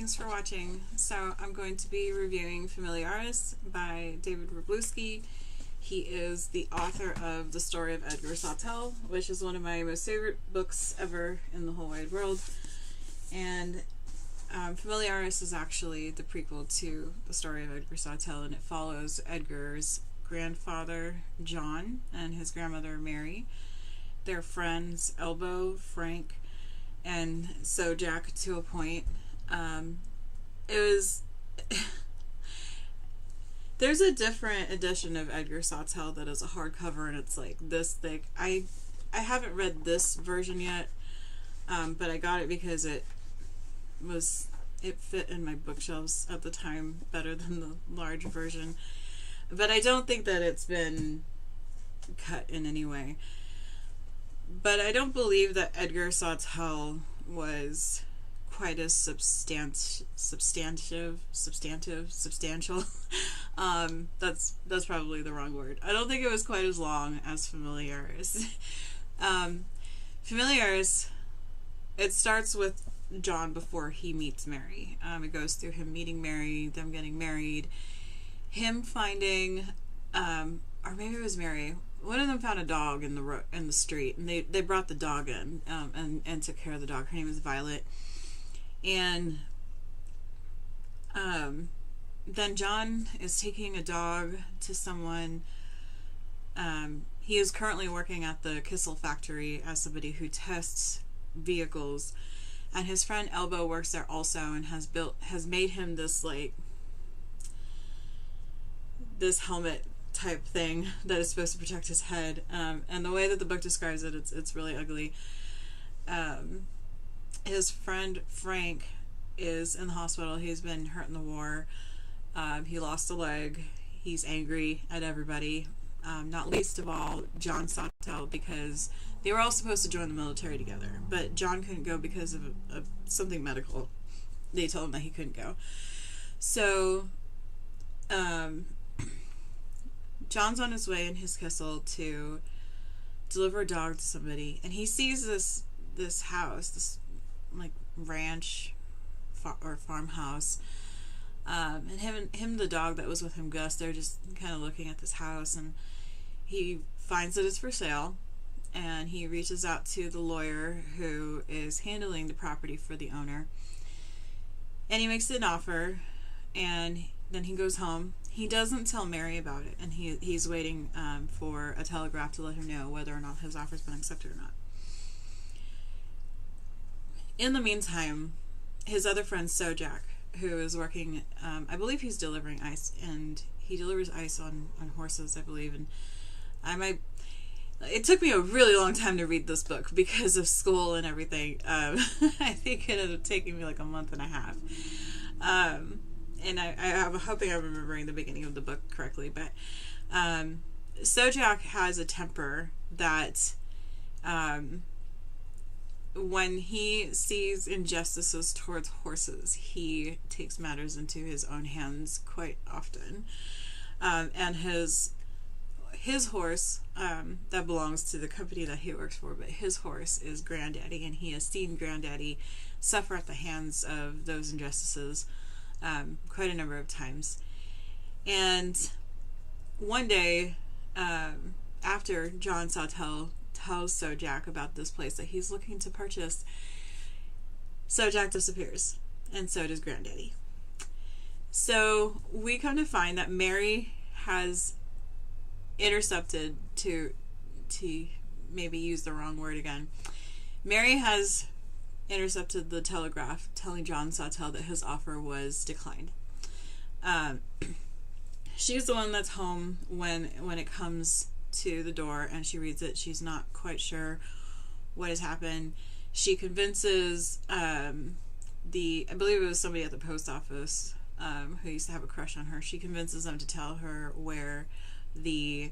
thanks for watching. So I'm going to be reviewing Familiaris by David Wroblewski. He is the author of The Story of Edgar Sawtelle, which is one of my most favorite books ever in the whole wide world. And Familiaris is actually the prequel to The Story of Edgar Sawtelle, and it follows Edgar's grandfather, John, and his grandmother, Mary, their friends, Elbow, Frank, and Sojak to a point. It was... There's a different edition of Edgar Sawtelle that is a hardcover, and it's like this thick. I haven't read this version yet, but I got it because it fit in my bookshelves at the time better than the large version. But I don't think that it's been cut in any way. But I don't believe that Edgar Sawtelle was quite as substantial. That's probably the wrong word. I don't think it was quite as long as Familiaris. Familiaris, it starts with John before he meets Mary. It goes through him meeting Mary, them getting married, him finding, or maybe it was Mary. One of them found a dog in the street, and they brought the dog in and took care of the dog. Her name was Violet. And then John is taking a dog to someone. He is currently working at the Kissel factory as somebody who tests vehicles, and his friend Elbow works there also and has made him this helmet type thing that is supposed to protect his head. And the way that the book describes it, it's really ugly. His friend Frank is in the hospital. He's been hurt in the war. He lost a leg. He's angry at everybody, not least of all John Sawtelle, because they were all supposed to join the military together, but John couldn't go because of something medical. They told him that he couldn't go. So John's on his way in his Kissel to deliver a dog to somebody, and he sees this house, this like ranch or farmhouse, and him the dog that was with him, Gus, they're just kind of looking at this house, and he finds that it's for sale, and he reaches out to the lawyer who is handling the property for the owner, and he makes an offer, and then he goes home. He doesn't tell Mary about it, and he's waiting for a telegraph to let him know whether or not his offer's been accepted or not. In the meantime, his other friend Sojak, who is working, I believe he's delivering ice, and he delivers ice on horses, I believe, and it took me a really long time to read this book because of school and everything. I think it ended up taking me like a month and a half. And I'm hoping I'm remembering the beginning of the book correctly, but Sojak has a temper that when he sees injustices towards horses, he takes matters into his own hands quite often. And his horse, that belongs to the company that he works for, but his horse is Granddaddy, and he has seen Granddaddy suffer at the hands of those injustices quite a number of times. And one day, after John Sawtelle tells Sojak about this place that he's looking to purchase, Sojak disappears, and so does Granddaddy. So we come to find that Mary has intercepted, to maybe use the wrong word again, Mary has intercepted the telegraph telling John Sawtelle that his offer was declined. She's the one that's home when it comes to the door, and she reads it. She's not quite sure what has happened. She convinces I believe it was somebody at the post office who used to have a crush on her. She convinces them to tell her where the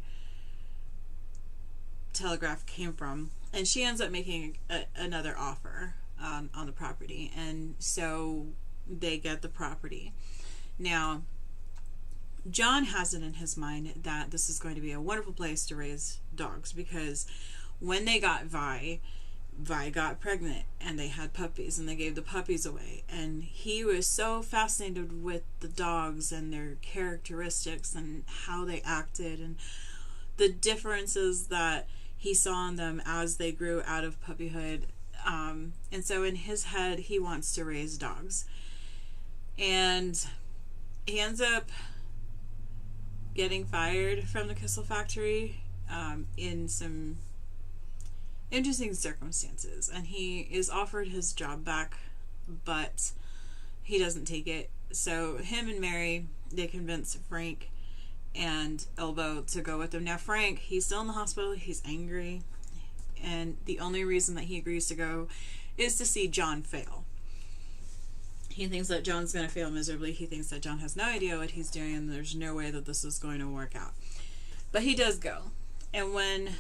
telegraph came from, and she ends up making another offer on the property, and so they get the property. Now, John has it in his mind that this is going to be a wonderful place to raise dogs, because when they got Vi, Vi got pregnant and they had puppies and they gave the puppies away, and he was so fascinated with the dogs and their characteristics and how they acted and the differences that he saw in them as they grew out of puppyhood. And so in his head, he wants to raise dogs. And he ends up getting fired from the Kissel factory in some interesting circumstances. And he is offered his job back, but he doesn't take it. So him and Mary, they convince Frank and Elbow to go with them. Now Frank, he's still in the hospital, he's angry, and the only reason that he agrees to go is to see John fail. He thinks that John's going to fail miserably. He thinks that John has no idea what he's doing and there's no way that this is going to work out. But he does go. And when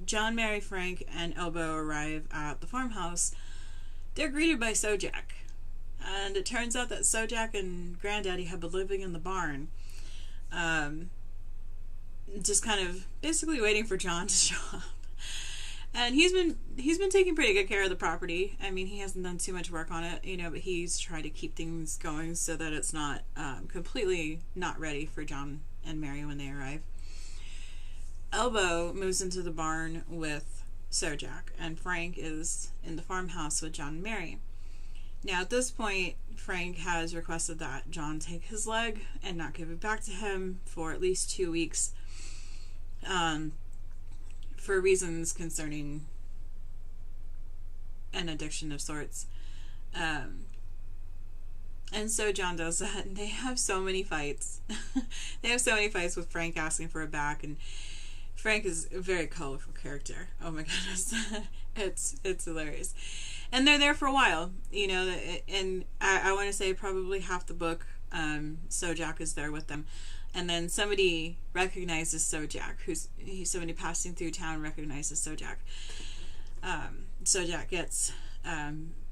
John, Mary, Frank, and Elbow arrive at the farmhouse, they're greeted by Sojak. And it turns out that Sojak and Granddaddy have been living in the barn, just kind of basically waiting for John to show up. And he's been taking pretty good care of the property. I mean, he hasn't done too much work on it, you know, but he's tried to keep things going so that it's not completely not ready for John and Mary when they arrive. Elbow moves into the barn with Sojak, and Frank is in the farmhouse with John and Mary. Now, at this point, Frank has requested that John take his leg and not give it back to him for at least 2 weeks, for reasons concerning an addiction of sorts. And so John does that, and they have so many fights. They have so many fights with Frank asking for it back, and Frank is a very colorful character. Oh my goodness. It's hilarious. And they're there for a while, you know, and I want to say probably half the book, Sojak is there with them. And then somebody recognizes Sojak, somebody passing through town recognizes Sojak. Sojak gets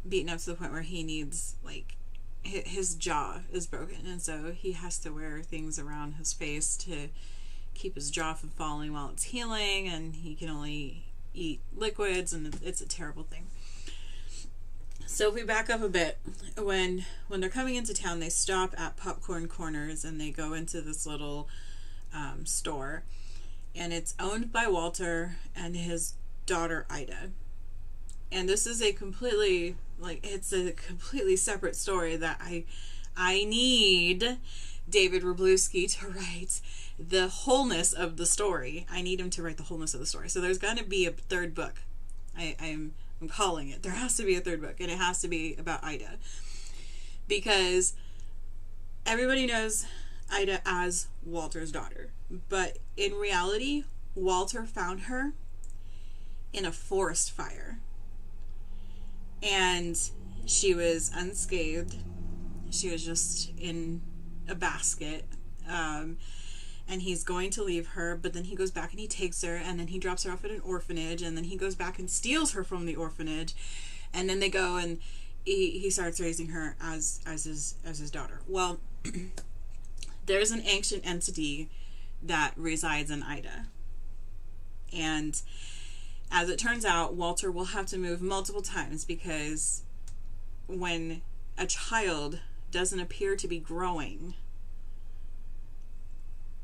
beaten up to the point where he needs, like, his jaw is broken, and so he has to wear things around his face to keep his jaw from falling while it's healing, and he can only eat liquids, and it's a terrible thing. So if we back up a bit, when they're coming into town, they stop at Popcorn Corners and they go into this little store, and it's owned by Walter and his daughter Ida. And this is a completely separate story that I need David Wroblewski to write the wholeness of the story. I need him to write the wholeness of the story. So there's going to be a third book. I'm calling it. There has to be a third book, and it has to be about Ida, because everybody knows Ida as Walter's daughter, but in reality, Walter found her in a forest fire, and she was unscathed. She was just in a basket, and he's going to leave her, but then he goes back and he takes her, and then he drops her off at an orphanage, and then he goes back and steals her from the orphanage, and then they go and he starts raising her as his daughter. Well, there's an ancient entity that resides in Ida, and as it turns out, Walter will have to move multiple times, because when a child doesn't appear to be growing,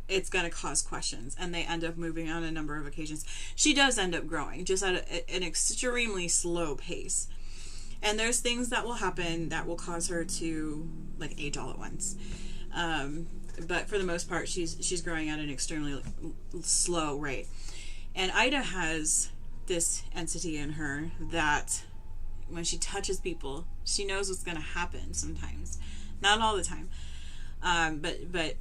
it's going to cause questions, and they end up moving on a number of occasions. She does end up growing, just at an extremely slow pace. And there's things that will happen that will cause her to, like, age all at once. But for the most part, she's growing at an extremely slow rate. And Ida has this entity in her that when she touches people, she knows what's going to happen sometimes. Not all the time. But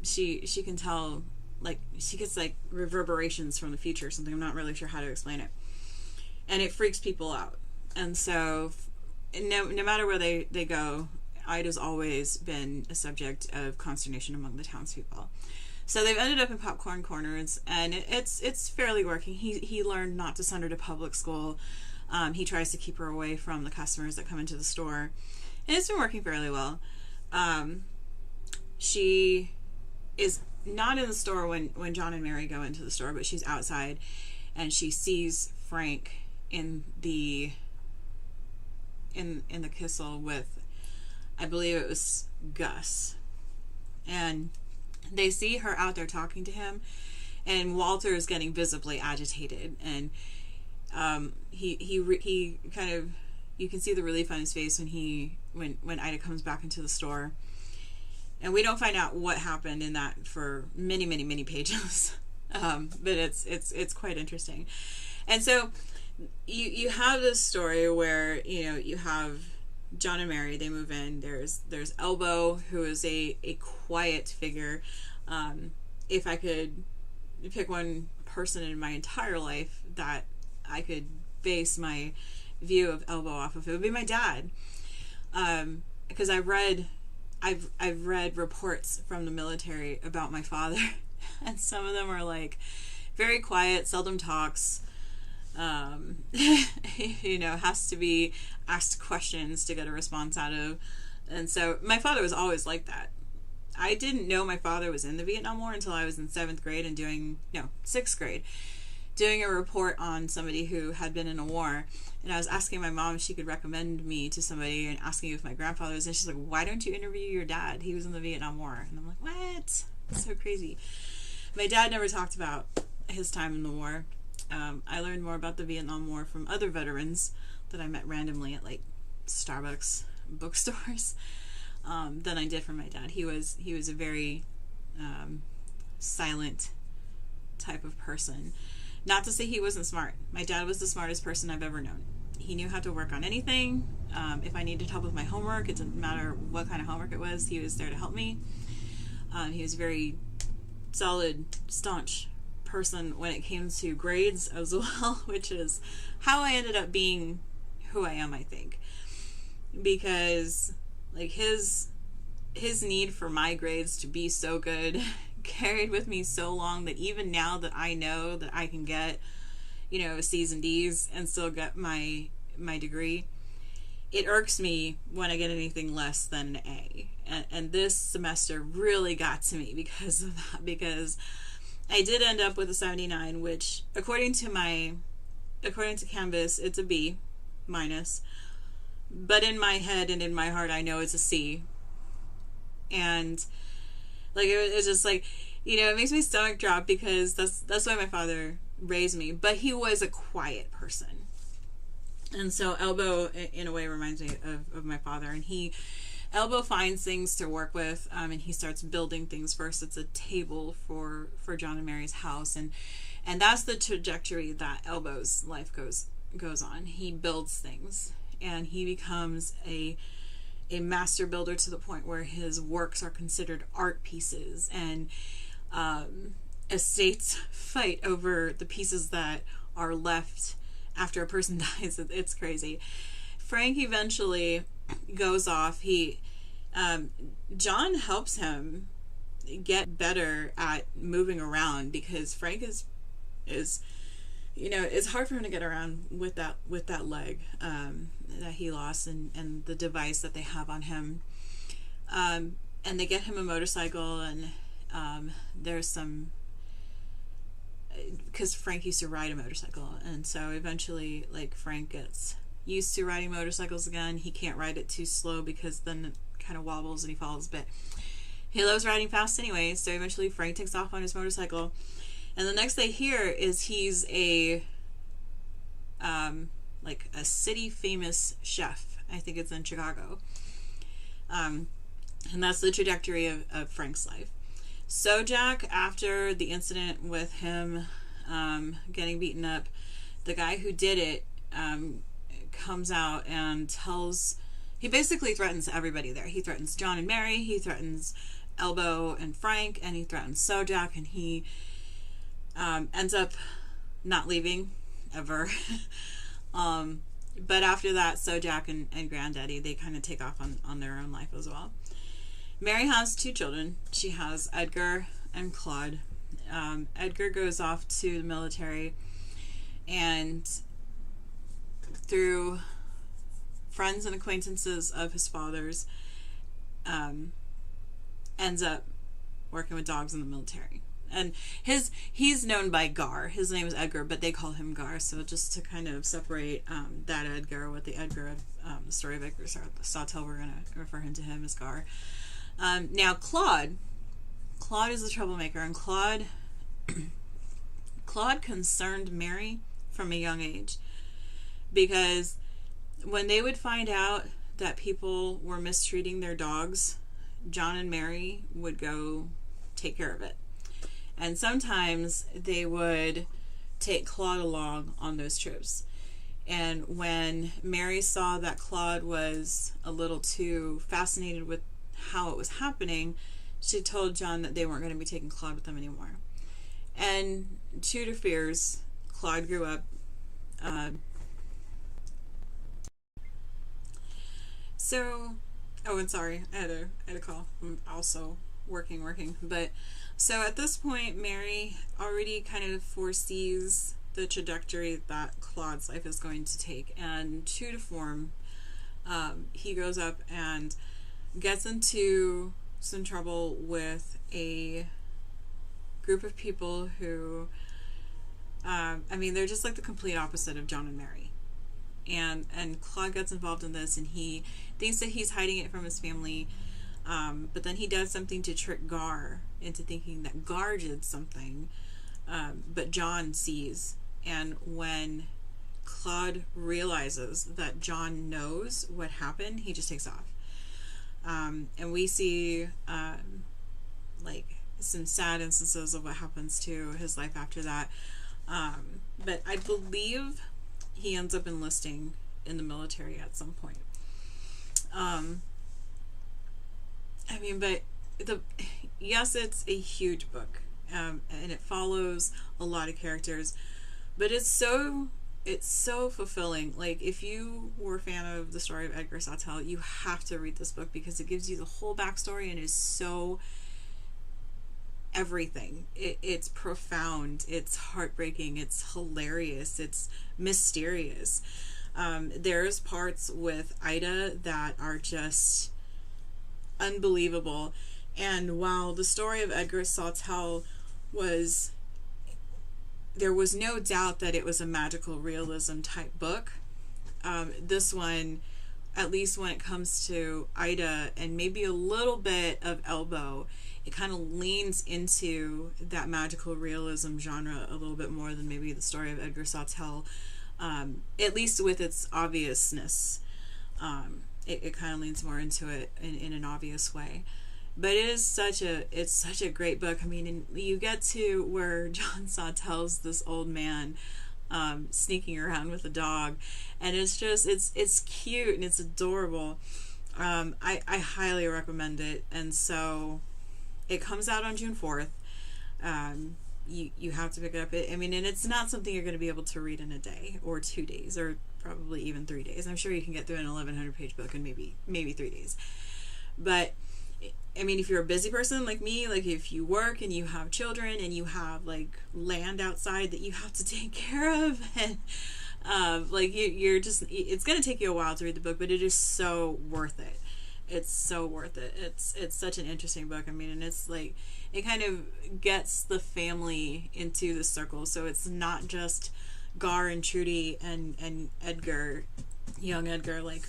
she can tell, like, she gets, like, reverberations from the future or something. I'm not really sure how to explain it. And it freaks people out. And so no matter where they go, Ida's always been a subject of consternation among the townspeople. So they've ended up in Popcorn Corners, and it's fairly working. He learned not to send her to public school. He tries to keep her away from the customers that come into the store, and it's been working fairly well. She is not in the store when John and Mary go into the store, but she's outside, and she sees Frank in the Kissel with, I believe it was Gus, and they see her out there talking to him, and Walter is getting visibly agitated, and he kind of, you can see the relief on his face when Ida comes back into the store. And we don't find out what happened in that for many, many, many pages. But it's quite interesting. And so you have this story where, you know, you have John and Mary, they move in. There's Elbow, who is a quiet figure. If I could pick one person in my entire life that I could base my view of Elbow off of, it would be my dad. Because I've read reports from the military about my father, and some of them are like very quiet, seldom talks, you know, has to be asked questions to get a response out of. And so my father was always like that. I didn't know my father was in the Vietnam War until I was in 6th grade, doing a report on somebody who had been in a war. And I was asking my mom if she could recommend me to somebody, and asking if my grandfather was, and she's like, why don't you interview your dad? He was in the Vietnam War. And I'm like, what? That's so crazy. My dad never talked about his time in the war. I learned more about the Vietnam War from other veterans that I met randomly at like Starbucks bookstores than I did from my dad. He was a very silent type of person. Not to say he wasn't smart. My dad was the smartest person I've ever known. He knew how to work on anything. If I needed help with my homework, it didn't matter what kind of homework it was, he was there to help me. He was a very solid, staunch person when it came to grades as well, which is how I ended up being who I am, I think. Because like his need for my grades to be so good carried with me so long that even now that I know that I can get, you know, C's and D's and still get my degree, it irks me when I get anything less than an A. And this semester really got to me because of that, because I did end up with a 79, which according to Canvas, it's a B minus, but in my head and in my heart, I know it's a C. And like, it's just like, you know, it makes my stomach drop, because that's why my father raised me. But he was a quiet person. And so Elbow, in a way, reminds me of my father. And Elbow finds things to work with, and he starts building things. First, it's a table for John and Mary's house. And that's the trajectory that Elbow's life goes on. He builds things, and he becomes a master builder to the point where his works are considered art pieces, and estates fight over the pieces that are left after a person dies. It's crazy. Frank eventually goes off. John helps him get better at moving around, because Frank is you know, it's hard for him to get around with that leg that he lost, and the device that they have on him. And they get him a motorcycle, and there's some, because Frank used to ride a motorcycle, and so eventually, like, Frank gets used to riding motorcycles again. He can't ride it too slow, because then it kind of wobbles and he falls, but he loves riding fast anyway. So eventually Frank takes off on his motorcycle, and the next they hear is he's a like a city famous chef. I think it's in Chicago. And that's the trajectory of Frank's life. Sojak, after the incident with him getting beaten up, the guy who did it comes out and he basically threatens everybody there. He threatens John and Mary, he threatens Elbow and Frank, and he threatens Sojak, and he ends up not leaving ever. But after that, Sojak and Granddaddy, they kind of take off on their own life as well. Mary has 2 children. She has Edgar and Claude. Edgar goes off to the military, and through friends and acquaintances of his father's, ends up working with dogs in the military. And he's known by Gar. His name is Edgar, but they call him Gar. So just to kind of separate that Edgar with the Edgar of the Story of Edgar Sawtelle, we're going to refer him to him as Gar. Now, Claude is the troublemaker, and Claude concerned Mary from a young age, because when they would find out that people were mistreating their dogs, John and Mary would go take care of it. And sometimes they would take Claude along on those trips. And when Mary saw that Claude was a little too fascinated with how it was happening, she told John that they weren't going to be taking Claude with them anymore. And true to fears, Claude grew up. And sorry, I had a call. I'm also working. But so at this point, Mary already kind of foresees the trajectory that Claude's life is going to take. And true to form, he goes up and gets into some trouble with a group of people who, they're just like the complete opposite of John and Mary. And Claude gets involved in this, and he thinks that he's hiding it from his family, but then he does something to trick Gar into thinking that Gar did something, but John sees. And when Claude realizes that John knows what happened, he just takes off. And we see like some sad instances of what happens to his life after that. But I believe he ends up enlisting in the military at some point. Yes, it's a huge book, and it follows a lot of characters, but it's so fulfilling. Like, if you were a fan of the Story of Edgar Sawtelle, you have to read this book, because it gives you the whole backstory and is so everything. It's profound, it's heartbreaking, it's hilarious, it's mysterious. There's parts with Ida that are just unbelievable. And while the Story of Edgar Sawtelle there was no doubt that it was a magical realism type book, this one, at least when it comes to Ida and maybe a little bit of Elbow, it kind of leans into that magical realism genre a little bit more than maybe the Story of Edgar Sawtelle, at least with its obviousness. It kind of leans more into it in an obvious way. But it's such a great book. I mean, and you get to where John Sawtelle's this old man sneaking around with a dog, and it's cute and it's adorable. I highly recommend it. And so it comes out on June 4th. You have to pick it up. And it's not something you're going to be able to read in a day or 2 days or probably even 3 days. I'm sure you can get through an 1,100 page book in maybe 3 days. But if you're a busy person like me, like if you work and you have children and you have like land outside that you have to take care of, and you're just, it's going to take you a while to read the book, but it is so worth it. It's so worth it. It's such an interesting book. And it's like, it kind of gets the family into the circle. So it's not just Gar and Trudy and Edgar, young Edgar, like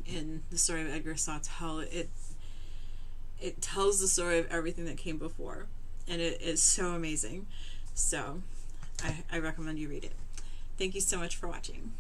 in the Story of Edgar Sawtelle. It tells the story of everything that came before, and it is so amazing. So I recommend you read it. Thank you so much for watching.